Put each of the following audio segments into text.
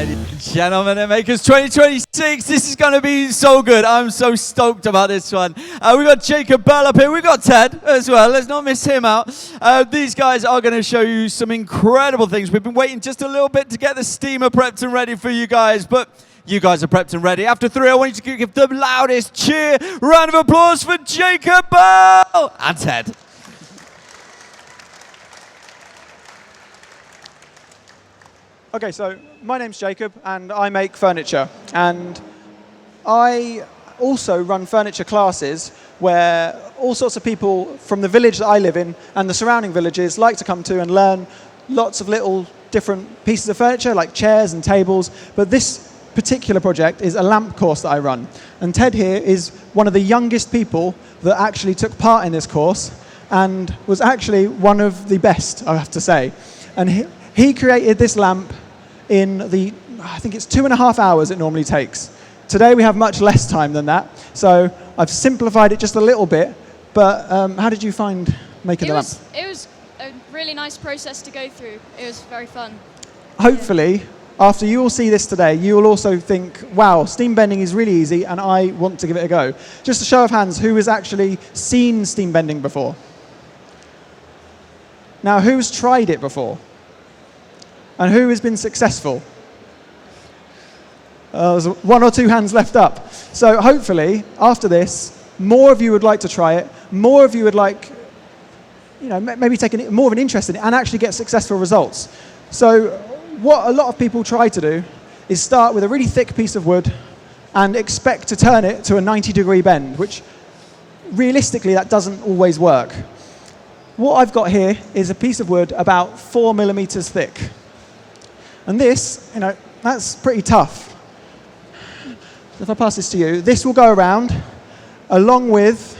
Gentlemen and makers, 2026, this is going to be so good. I'm so stoked about this one. We've got Jacob Bell up here. We've got Ted as well. Let's not miss him out. These guys are going to show you some incredible things. We've been waiting just a little bit to get the steamer prepped and ready for you guys, but you guys are prepped and ready. After 3, I want you to give the loudest cheer, round of applause for Jacob Bell and Ted. Okay, so my name's Jacob, and I make furniture. And I also run furniture classes where all sorts of people from the village that I live in and the surrounding villages like to come to and learn lots of little different pieces of furniture, like chairs and tables. But this particular project is a lamp course that I run. And Ted here is one of the youngest people that actually took part in this course and was actually one of the best, I have to say. And he created this lamp in I think it's 2.5 hours it normally takes. Today we have much less time than that, so I've simplified it just a little bit, but how did you find making the lamp? It was a really nice process to go through. It was very fun. Hopefully, after you all see this today, you will also think, wow, steam bending is really easy and I want to give it a go. Just a show of hands, who has actually seen steam bending before? Now, who's tried it before? And who has been successful? There's 1 or 2 hands left up. So hopefully, after this, more of you would like to try it. More of you would like, maybe take more of an interest in it and actually get successful results. So what a lot of people try to do is start with a really thick piece of wood and expect to turn it to a 90-degree bend, which realistically, that doesn't always work. What I've got here is a piece of wood about 4 millimeters thick. And this, that's pretty tough. If I pass this to you, this will go around along with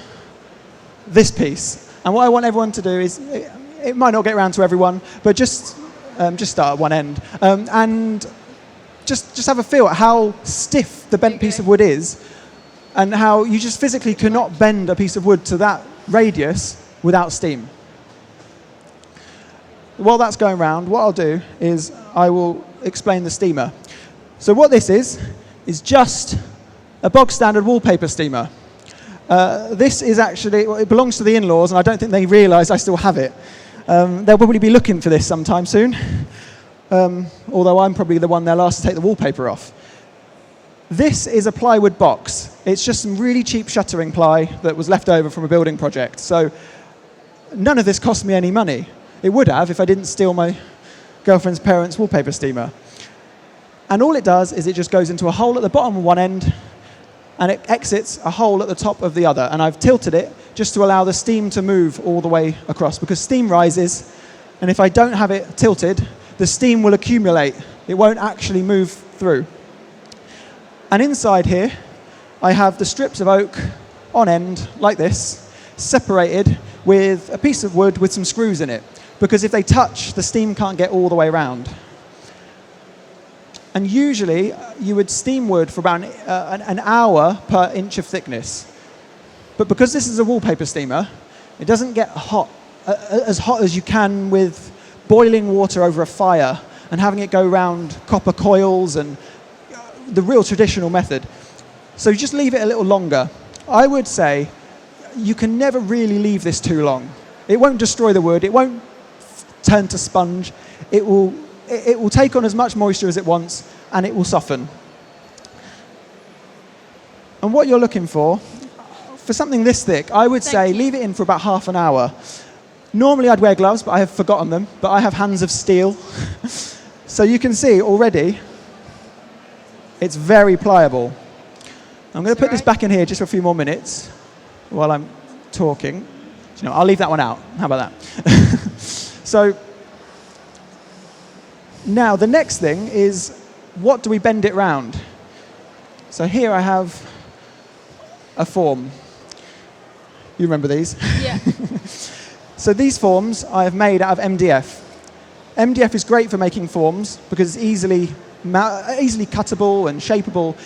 this piece. And what I want everyone to do is, it might not get around to everyone, but just start at one end. And just have a feel at how stiff the bent piece of wood is and how you just physically cannot bend a piece of wood to that radius without steam. While that's going around, what I'll do is I will explain the steamer. So what this is just a bog standard wallpaper steamer. This is actually, it belongs to the in-laws, and I don't think they realise I still have it. They'll probably be looking for this sometime soon, although I'm probably the one they'll ask to take the wallpaper off. This is a plywood box. It's just some really cheap shuttering ply that was left over from a building project. So none of this cost me any money. It would have if I didn't steal my girlfriend's parents' wallpaper steamer. And all it does is it just goes into a hole at the bottom of one end and it exits a hole at the top of the other. And I've tilted it just to allow the steam to move all the way across, because steam rises, and if I don't have it tilted, the steam will accumulate. It won't actually move through. And inside here, I have the strips of oak on end, like this, separated with a piece of wood with some screws in it, because if they touch, the steam can't get all the way around. And usually, you would steam wood for about an hour per inch of thickness. But because this is a wallpaper steamer, it doesn't get hot as you can with boiling water over a fire and having it go round copper coils and the real traditional method. So you just leave it a little longer. I would say you can never really leave this too long. It won't destroy the wood. It won't turn to sponge. It will take on as much moisture as it wants, and it will soften. And what you're looking for something this thick, I would say leave it in for about half an hour. Normally I'd wear gloves, but I have forgotten them. But I have hands of steel. So you can see already, it's very pliable. I'm going to put this back in here just for a few more minutes while I'm talking. I'll leave that one out. How about that? So now the next thing is, what do we bend it round? So here I have a form. You remember these? Yeah. So these forms I have made out of MDF. MDF is great for making forms because it's easily cuttable and shapeable.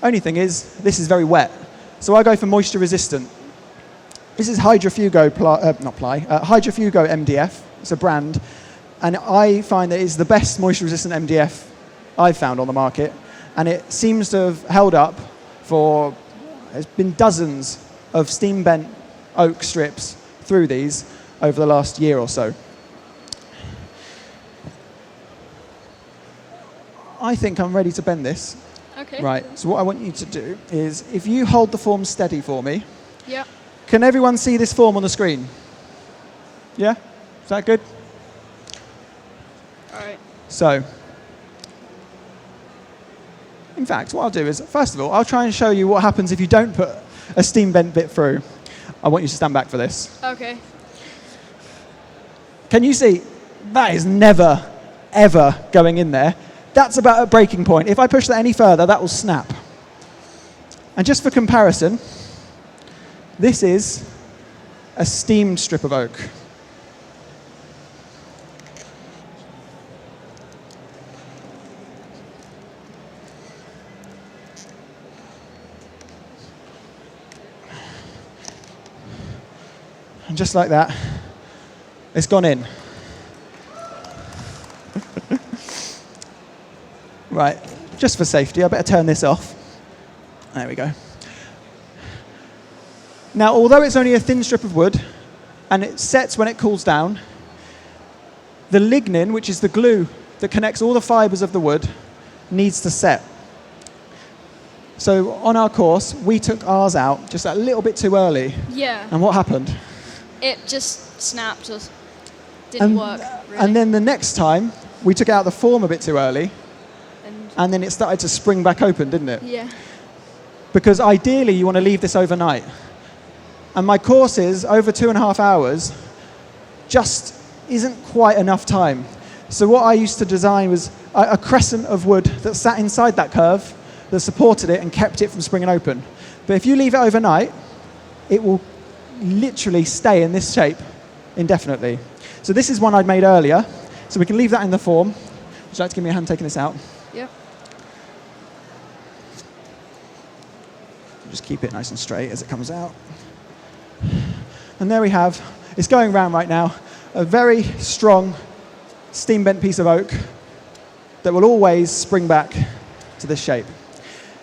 Only thing is, this is very wet. So I go for moisture resistant. This is Hydrofugo Hydrofugo MDF. It's a brand. And I find that it's the best moisture resistant MDF I've found on the market, and it seems to have held up for, there's been dozens of steam bent oak strips through these over the last year or so. I think I'm ready to bend this. Okay. Right, so what I want you to do is, if you hold the form steady for me, Yeah. can everyone see this form on the screen? Yeah? Is that good? All right. So, in fact, what I'll do is, first of all, I'll try and show you what happens if you don't put a steam bent bit through. I want you to stand back for this. Okay. Can you see? That is never, ever going in there. That's about a breaking point. If I push that any further, that will snap. And just for comparison, this is a steamed strip of oak. And just like that, it's gone in. Right, just for safety, I better turn this off. There we go. Now, although it's only a thin strip of wood, and it sets when it cools down, the lignin, which is the glue that connects all the fibers of the wood, needs to set. So on our course, we took ours out just a little bit too early. Yeah. And what happened? It just snapped or didn't work, really. And then the next time, we took out the form a bit too early, and then it started to spring back open, didn't it? Yeah. Because ideally, you want to leave this overnight. And my course is over 2.5 hours, just isn't quite enough time. So what I used to design was a crescent of wood that sat inside that curve, that supported it and kept it from springing open. But if you leave it overnight, it will literally stay in this shape indefinitely. So this is one I'd made earlier. So we can leave that in the form. Would you like to give me a hand taking this out? Yep. Just keep it nice and straight as it comes out. And there we have, it's going round right now, a very strong steam bent piece of oak that will always spring back to this shape.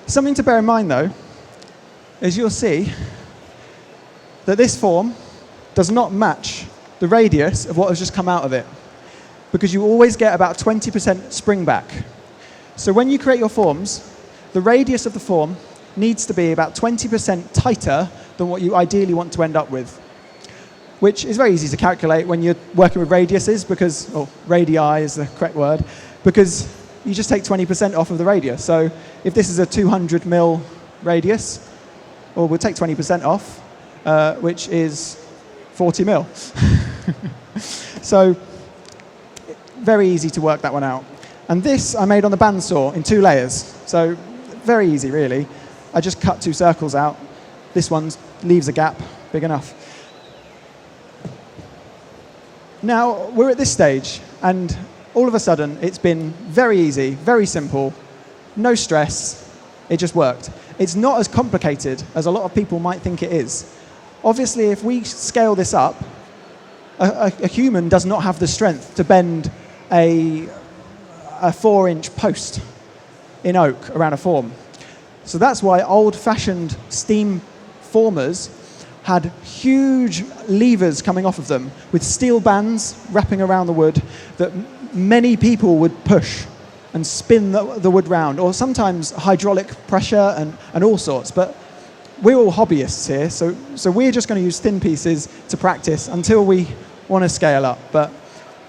Something to bear in mind though, is you'll see that this form does not match the radius of what has just come out of it, because you always get about 20% spring back. So when you create your forms, the radius of the form needs to be about 20% tighter than what you ideally want to end up with, which is very easy to calculate when you're working with radiuses, because, or radii is the correct word, because you just take 20% off of the radius. So if this is a 200 mil radius, or we'll take 20% off, which is 40 mil. So very easy to work that one out. And this I made on the bandsaw in 2 layers. So very easy, really. I just cut 2 circles out. This one leaves a gap big enough. Now, we're at this stage, and all of a sudden, it's been very easy, very simple, no stress. It just worked. It's not as complicated as a lot of people might think it is. Obviously, if we scale this up, a human does not have the strength to bend a 4-inch post in oak around a form. So that's why old-fashioned steam formers had huge levers coming off of them with steel bands wrapping around the wood that many people would push and spin the wood round, or sometimes hydraulic pressure and all sorts. But we're all hobbyists here, so we're just going to use thin pieces to practice until we want to scale up. But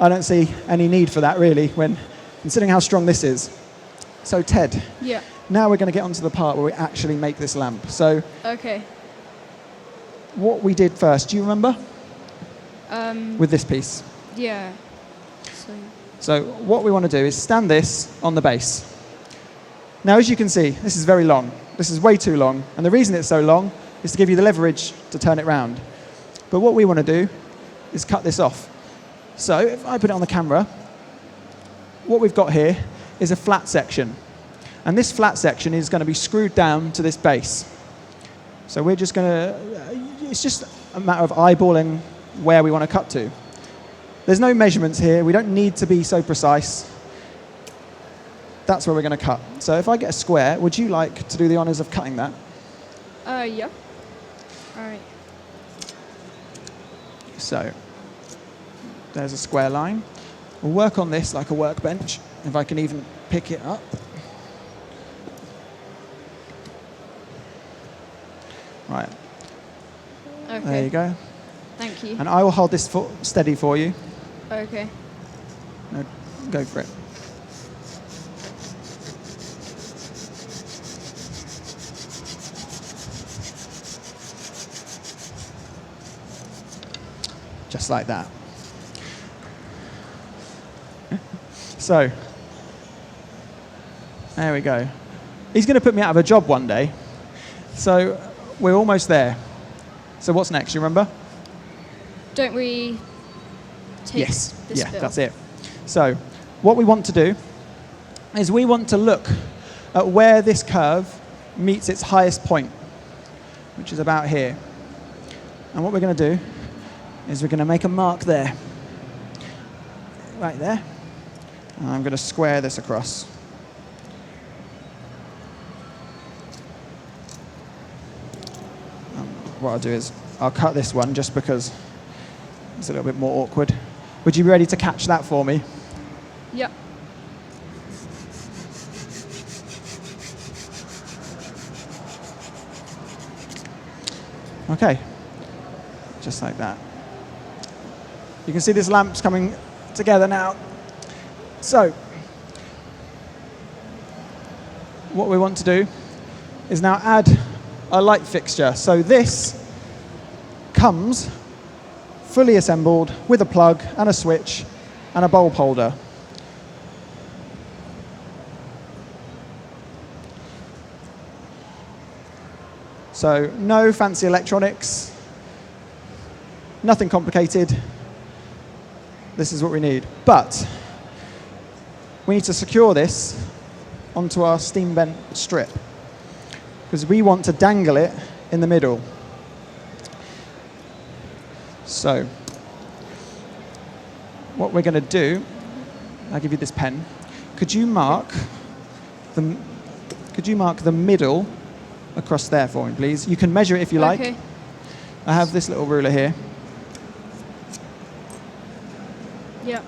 I don't see any need for that, really, when considering how strong this is. So Ted, Yeah. now we're going to get onto the part where we actually make this lamp. So Okay. what we did first, do you remember? With this piece. Yeah. So what we want to do is stand this on the base. Now, as you can see, this is very long. This is way too long. And the reason it's so long is to give you the leverage to turn it round. But what we want to do is cut this off. So if I put it on the camera, what we've got here is a flat section. And this flat section is going to be screwed down to this base. So we're just going to, it's just a matter of eyeballing where we want to cut to. There's no measurements here. We don't need to be so precise. that's where we're going to cut. So if I get a square, would you like to do the honours of cutting that? Yeah. All right. So there's a square line. We'll work on this like a workbench, if I can even pick it up. Right. Okay. There you go. Thank you. And I will hold this steady for you. Okay. No, go for it. Just like that. So, there we go. He's going to put me out of a job one day. So, we're almost there. So what's next, you remember? Don't we take Yes, this yeah, bill? that's it. So, what we want to do is we want to look at where this curve meets its highest point, which is about here. And what we're going to do is we're going to make a mark there, right there. And I'm going to square this across. What I'll do is I'll cut this one just because it's a little bit more awkward. Would you be ready to catch that for me? Yep. Okay, just like that. You can see this lamp's coming together now. So, what we want to do is now add a light fixture. So this comes fully assembled with a plug and a switch and a bulb holder. So no fancy electronics, nothing complicated. This is what we need. But we need to secure this onto our steam vent strip because we want to dangle it in the middle. So what we're going to do, I'll give you this pen. Could you mark the middle across there for me, please? You can measure it if you like. Okay. I have this little ruler here. Yep.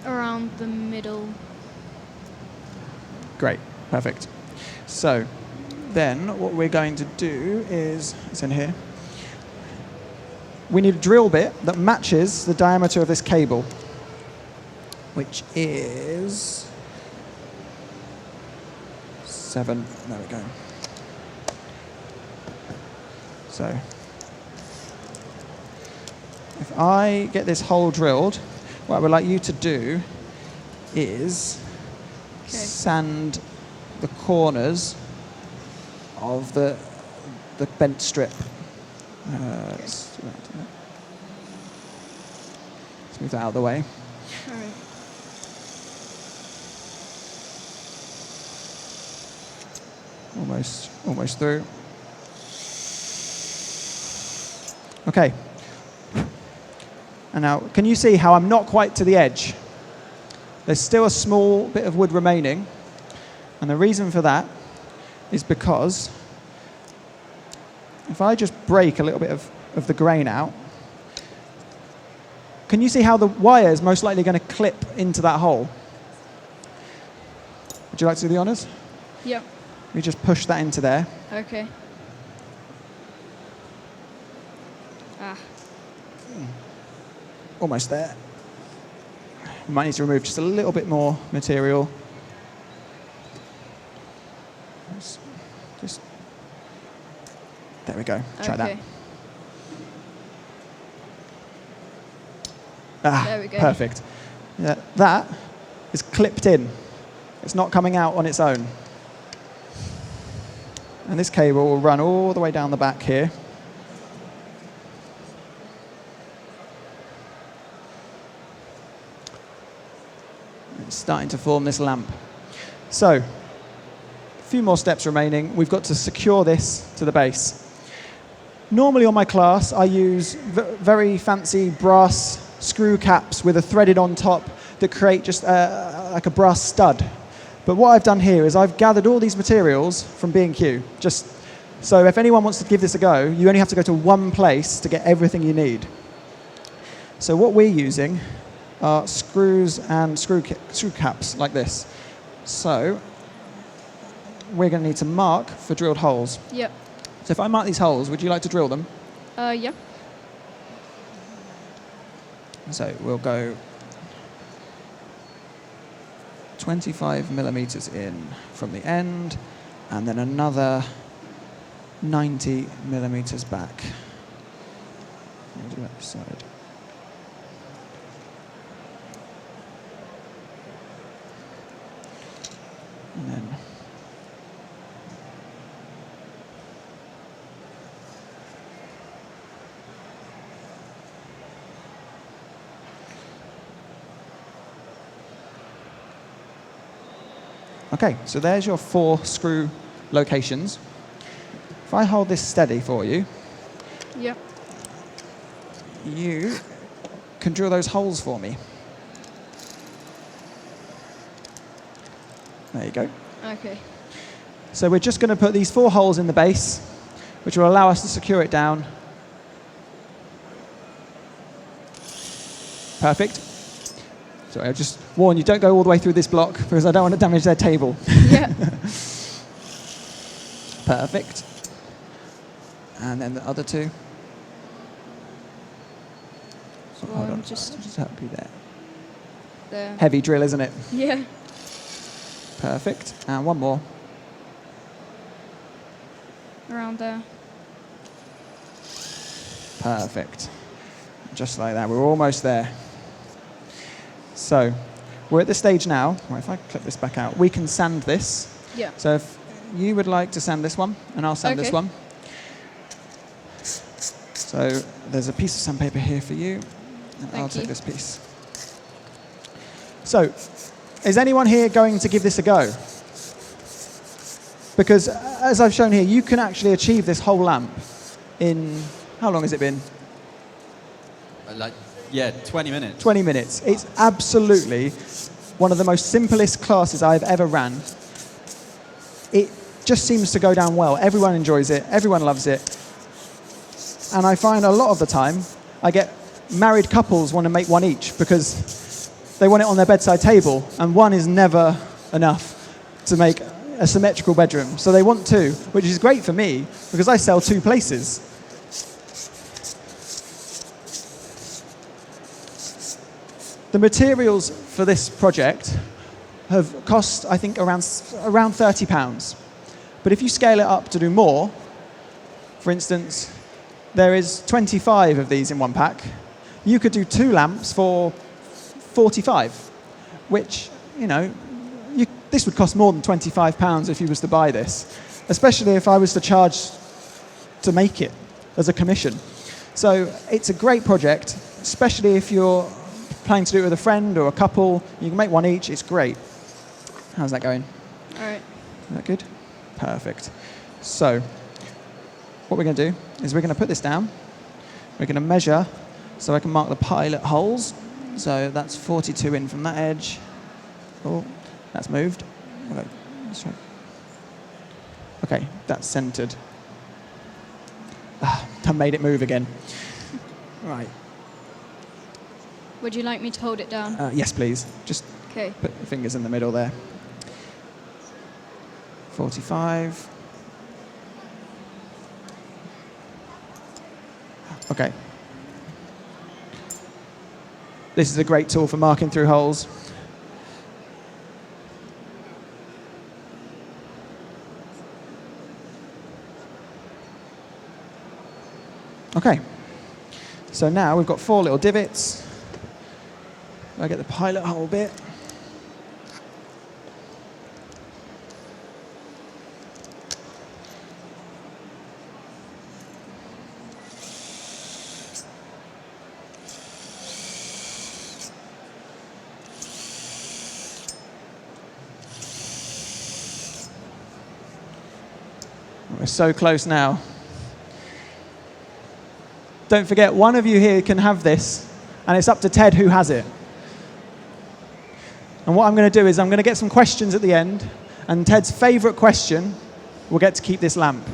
Around the middle. Great, perfect. So then what we're going to do is, it's in here, we need a drill bit that matches the diameter of this cable, which is 7, there we go. So if I get this hole drilled, what I would like you to do is sand the corners of the bent strip. Let's move that out of the way. All right. Almost through. Okay. And now, can you see how I'm not quite to the edge? There's still a small bit of wood remaining. And the reason for that is because if I just break a little bit of the grain out, can you see how the wire is most likely going to clip into that hole? Would you like to do the honours? Yep. We just push that into there. Okay. Ah. Almost there. We might need to remove just a little bit more material. Just there we go. Try that. There we go. Perfect. Yeah, that is clipped in. It's not coming out on its own. And this cable will run all the way down the back here. It's starting to form this lamp. So, a few more steps remaining. We've got to secure this to the base. Normally on my class, I use very fancy brass screw caps with a threaded on top that create just like a brass stud. But what I've done here is I've gathered all these materials from B&Q. Just so if anyone wants to give this a go, you only have to go to one place to get everything you need. So what we're using are screws and screw caps like this. So we're going to need to mark for drilled holes. Yep. So if I mark these holes, would you like to drill them? Yeah. So we'll go 25 millimeters in from the end, and then another 90 millimeters back. We'll do that side. And then okay, so there's your 4 screw locations. If I hold this steady for you, Yep. you can drill those holes for me. There you go. Okay. So we're just going to put these 4 holes in the base, which will allow us to secure it down. Perfect. So I'll just warn you, don't go all the way through this block because I don't want to damage their table. Yeah. Perfect. And then the other 2. So hold on, just help you there. There. Heavy drill, isn't it? Yeah. Perfect. And one more. Around there. Perfect. Just like that. We're almost there. So we're at the stage now where if I clip this back out, we can sand this. Yeah. So if you would like to sand this one, and I'll sand this Okay. one. So there's a piece of sandpaper here for you, and I'll Thank take you. this piece. So is anyone here going to give this a go? Because as I've shown here, you can actually achieve this whole lamp in, how long has it been? Like, yeah, 20 minutes. 20 minutes. It's absolutely one of the most simplest classes I've ever ran. It just seems to go down well. Everyone enjoys it. Everyone loves it. And I find a lot of the time, I get married couples want to make one each because they want it on their bedside table, and one is never enough to make a symmetrical bedroom. So they want 2, which is great for me because I sell 2 places. The materials for this project have cost, I think, around £30. But if you scale it up to do more, for instance, there is 25 of these in one pack. You could do 2 lamps for 45, which, you know, this would cost more than £25 if you was to buy this, especially if I was to charge to make it as a commission. So it's a great project, especially if you're planning to do it with a friend or a couple. You can make one each. It's great. How's that going? All right. Is that good? Perfect. So what we're going to do is we're going to put this down. We're going to measure so I can mark the pilot holes. So that's 42 in from that edge. Oh, that's moved. Okay, let's try. Okay, that's centered. I made it move again. Right. Would you like me to hold it down? Yes, please. Just Okay. put your fingers in the middle there. 45. Okay. This is a great tool for marking through holes. Okay. So now we've got 4 little divots. I get the pilot hole bit. We're so close now. don't forget, one of you here can have this, and it's up to Ted who has it. And what I'm going to do is I'm going to get some questions at the end, and Ted's favourite question will get to keep this lamp.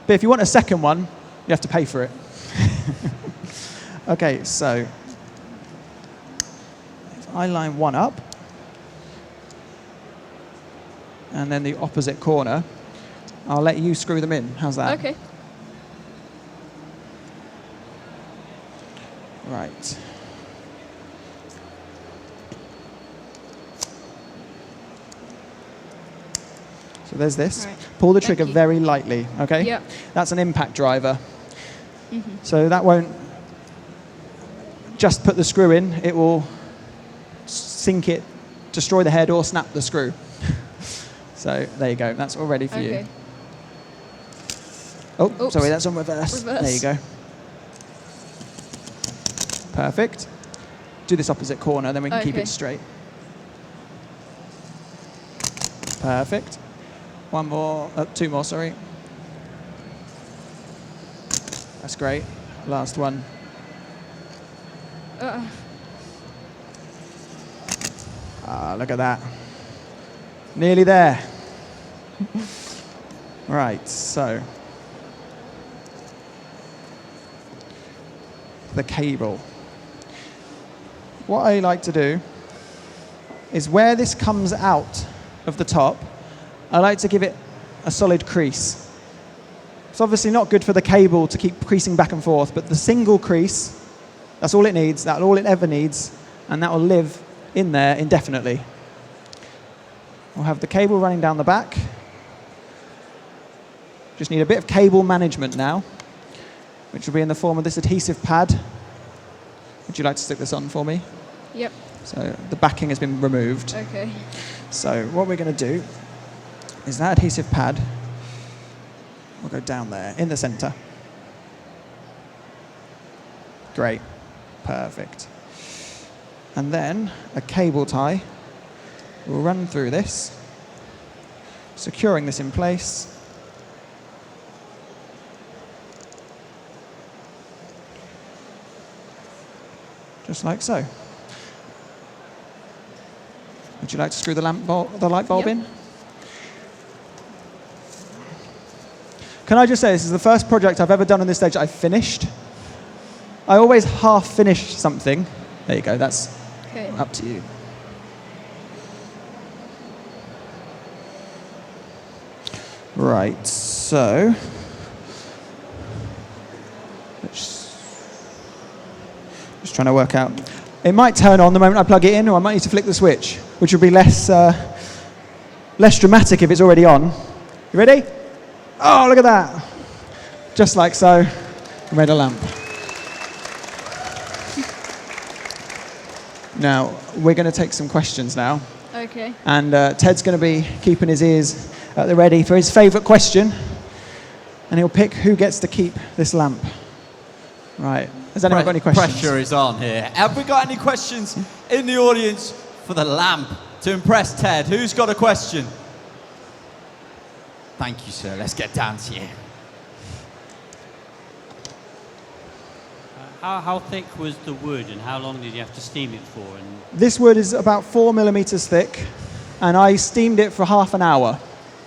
But if you want a second one, you have to pay for it. Okay, so if I line one up, and then the opposite corner, I'll let you screw them in. How's that? Okay. Right. So there's this. Right. Pull the Thank trigger you. very lightly, okay? Yep. That's an impact driver. Mm-hmm. So that won't just put the screw in, it will sink it, destroy the head, or snap the screw. So there you go, that's all ready for you. Oh, Oops. sorry, that's on reverse. Reverse. There you go. Perfect. Do this opposite corner, then we can keep Okay. it straight. Perfect. One more, two more, sorry. That's great. Last one. Look at that. Nearly there. Right, so. The cable. What I like to do is where this comes out of the top, I like to give it a solid crease. It's obviously not good for the cable to keep creasing back and forth, but the single crease, that's all it needs, that's all it ever needs, and that will live in there indefinitely. We'll have the cable running down the back. Just need a bit of cable management now, which will be in the form of this adhesive pad. Would you like to stick this on for me? Yep. So the backing has been removed. Okay. So what we're going to do is that adhesive pad will go down there in the center. Great. Perfect. And then a cable tie will run through this, securing this in place. Just like so. Would you like to screw the light bulb Yep. in? Can I just say, this is the first project I've ever done on this stage that I've finished. I always half finish something. There you go, that's Okay. up to you. Right, so just trying to work out. It might turn on the moment I plug it in, or I might need to flick the switch, which would be less dramatic if it's already on. You ready? Oh, look at that. Just like so, we made a lamp. Now, we're going to take some questions now. Okay. And Ted's going to be keeping his ears at the ready for his favourite question. And he'll pick who gets to keep this lamp. Right. Has anyone got any questions? Pressure is on here. Have we got any questions in the audience for the lamp to impress Ted? Who's got a question? Thank you, sir. Let's get down to you. How thick was the wood, and how long did you have to steam it for? And This wood is about 4 millimeters thick, and I steamed it for half an hour.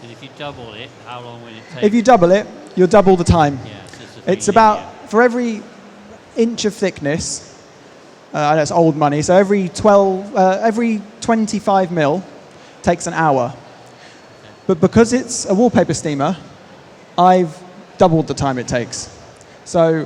if you double it, how long will it take? If you double it, you'll double the time. Yeah, so it's a It's thing, about, for every inch of thickness, I know it's old money, so every 25 mil takes an hour. But because it's a wallpaper steamer, I've doubled the time it takes. So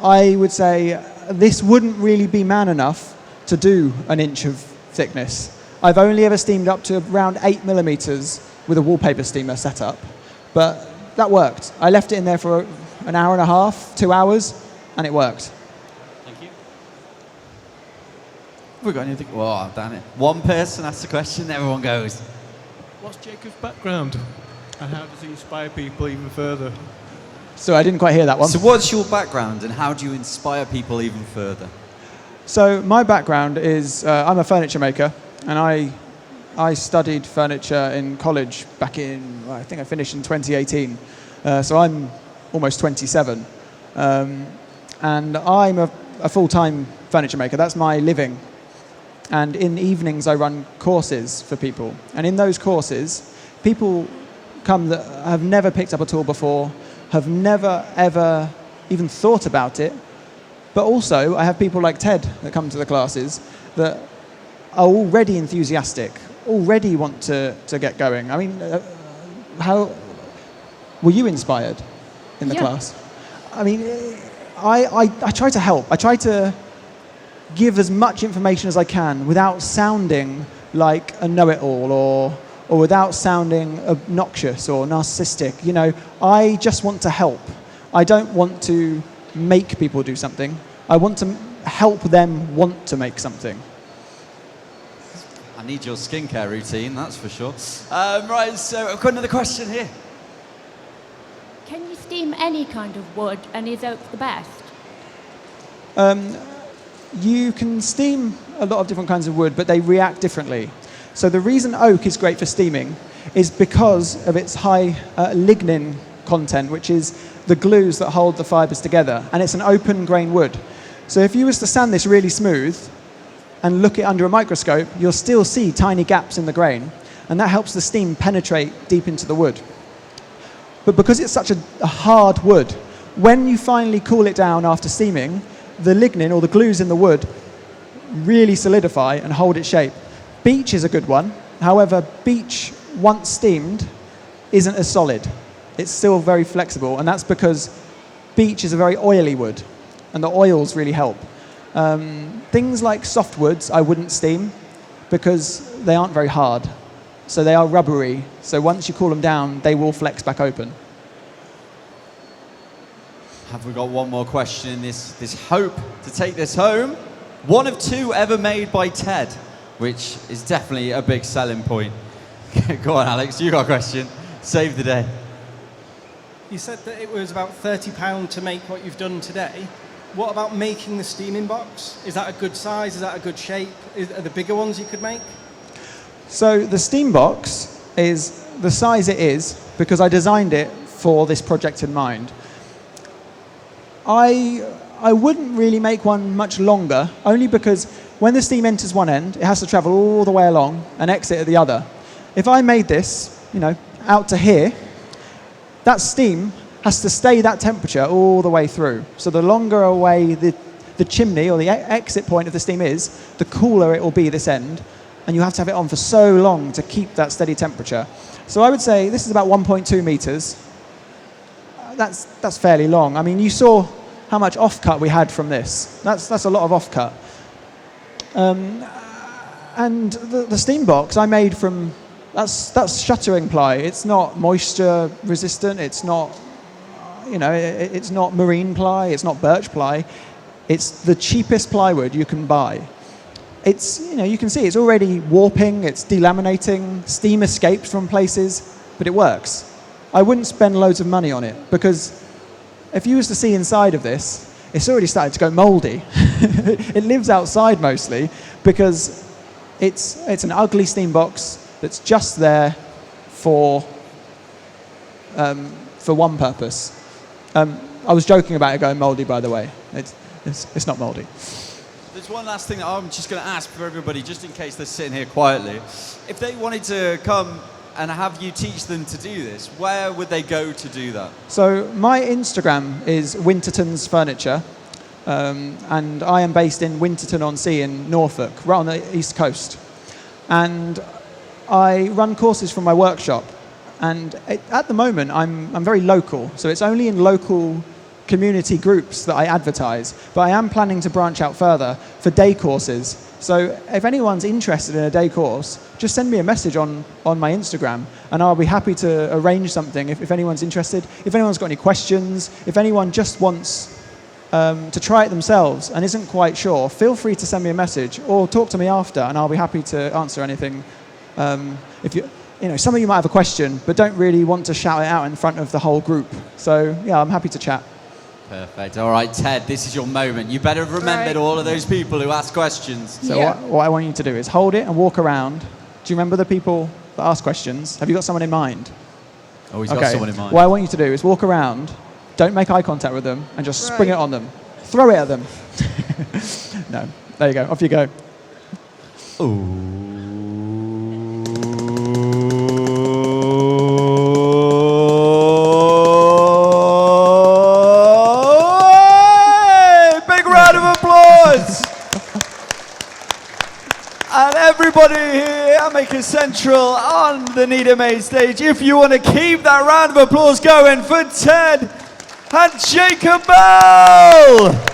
I would say this wouldn't really be man enough to do an inch of thickness. I've only ever steamed up to around 8 millimeters with a wallpaper steamer setup, but that worked. I left it in there for an hour and a half, 2 hours, and it worked. Thank you. Have we got anything? Oh, damn it. One person asks a question, everyone goes. What's Jacob's background, and how does he inspire people even further? So I didn't quite hear that one. So what's your background and how do you inspire people even further? So my background is I'm a furniture maker, and I I studied furniture in college back in, well, I think I finished in 2018. So I'm almost 27. And I'm a full-time furniture maker. That's my living. And in evenings, I run courses for people. And in those courses, people come that have never picked up a tool before, have never, ever even thought about it. But also, I have people like Ted that come to the classes that are already enthusiastic, already want to get going. I mean, how were you inspired in the class? I mean, I try to help. I try to give as much information as I can without sounding like a know-it-all or without sounding obnoxious or narcissistic. You know, I just want to help. I don't want to make people do something. I want to help them want to make something. I need your skincare routine, that's for sure. Right, so I've got another question here. Can you steam any kind of wood, and is oak the best? You can steam a lot of different kinds of wood, but they react differently. So the reason oak is great for steaming is because of its high lignin content, which is the glues that hold the fibers together, and it's an open grain wood. So if you was to sand this really smooth and look it under a microscope, you'll still see tiny gaps in the grain, and that helps the steam penetrate deep into the wood. But because it's such a hard wood, when you finally cool it down after steaming, the lignin or the glues in the wood really solidify and hold its shape. Beech is a good one. However, beech, once steamed, isn't as solid. It's still very flexible, and that's because beech is a very oily wood, and the oils really help. Things like softwoods I wouldn't steam because they aren't very hard. So they are rubbery. So once you cool them down, they will flex back open. Have we got one more question in this hope to take this home? One of two ever made by Ted, which is definitely a big selling point. Go on, Alex, you got a question. Save the day. You said that it was about £30 to make what you've done today. What about making the steaming box? Is that a good size? Is that a good shape? Are there bigger ones you could make? So the steam box is the size it is because I designed it for this project in mind. I wouldn't really make one much longer, only because when the steam enters one end, it has to travel all the way along and exit at the other. If I made this, you know, out to here, that steam has to stay that temperature all the way through. So the longer away the chimney or the exit point of the steam is, the cooler it will be this end, and you have to have it on for so long to keep that steady temperature. So I would say this is about 1.2 meters. That's fairly long. I mean, you saw how much offcut we had from this. That's a lot of offcut. And the steam box I made from, that's shuttering ply. It's not moisture resistant. It's not, you know, it's not marine ply. It's not birch ply. It's the cheapest plywood you can buy. It's, you know, you can see it's already warping. It's delaminating. Steam escapes from places, but it works. I wouldn't spend loads of money on it because if you was to see inside of this, it's already started to go moldy. It lives outside mostly because it's an ugly steam box that's just there for one purpose. I was joking about it going moldy, by the way. It's not moldy. There's one last thing that I'm just going to ask for everybody, just in case they're sitting here quietly. If they wanted to come and have you teach them to do this, where would they go to do that? So my Instagram is Winterton's Furniture, and I am based in Winterton-on-Sea in Norfolk, right on the east coast. And I run courses from my workshop, and at the moment I'm very local, so it's only in local community groups that I advertise, but I am planning to branch out further for day courses. So if anyone's interested in a day course, just send me a message on my Instagram, and I'll be happy to arrange something if anyone's interested. If anyone's got any questions, if anyone just wants to try it themselves and isn't quite sure, feel free to send me a message or talk to me after, and I'll be happy to answer anything. If you know, some of you might have a question, but don't really want to shout it out in front of the whole group. So yeah, I'm happy to chat. Perfect. All right, Ted, this is your moment. You better have remembered all of those people who ask questions. So what I want you to do is hold it and walk around Do you remember the people that asked questions? Have you got someone in mind? Oh, he's got someone in mind. What I want you to do is walk around, don't make eye contact with them, and just spring it on them. Throw it at them. No. There you go. Off you go. Big round of applause. And everybody here at Maker Central on the Needham main stage, if you want to keep that round of applause going for Ted and Jacob Bell.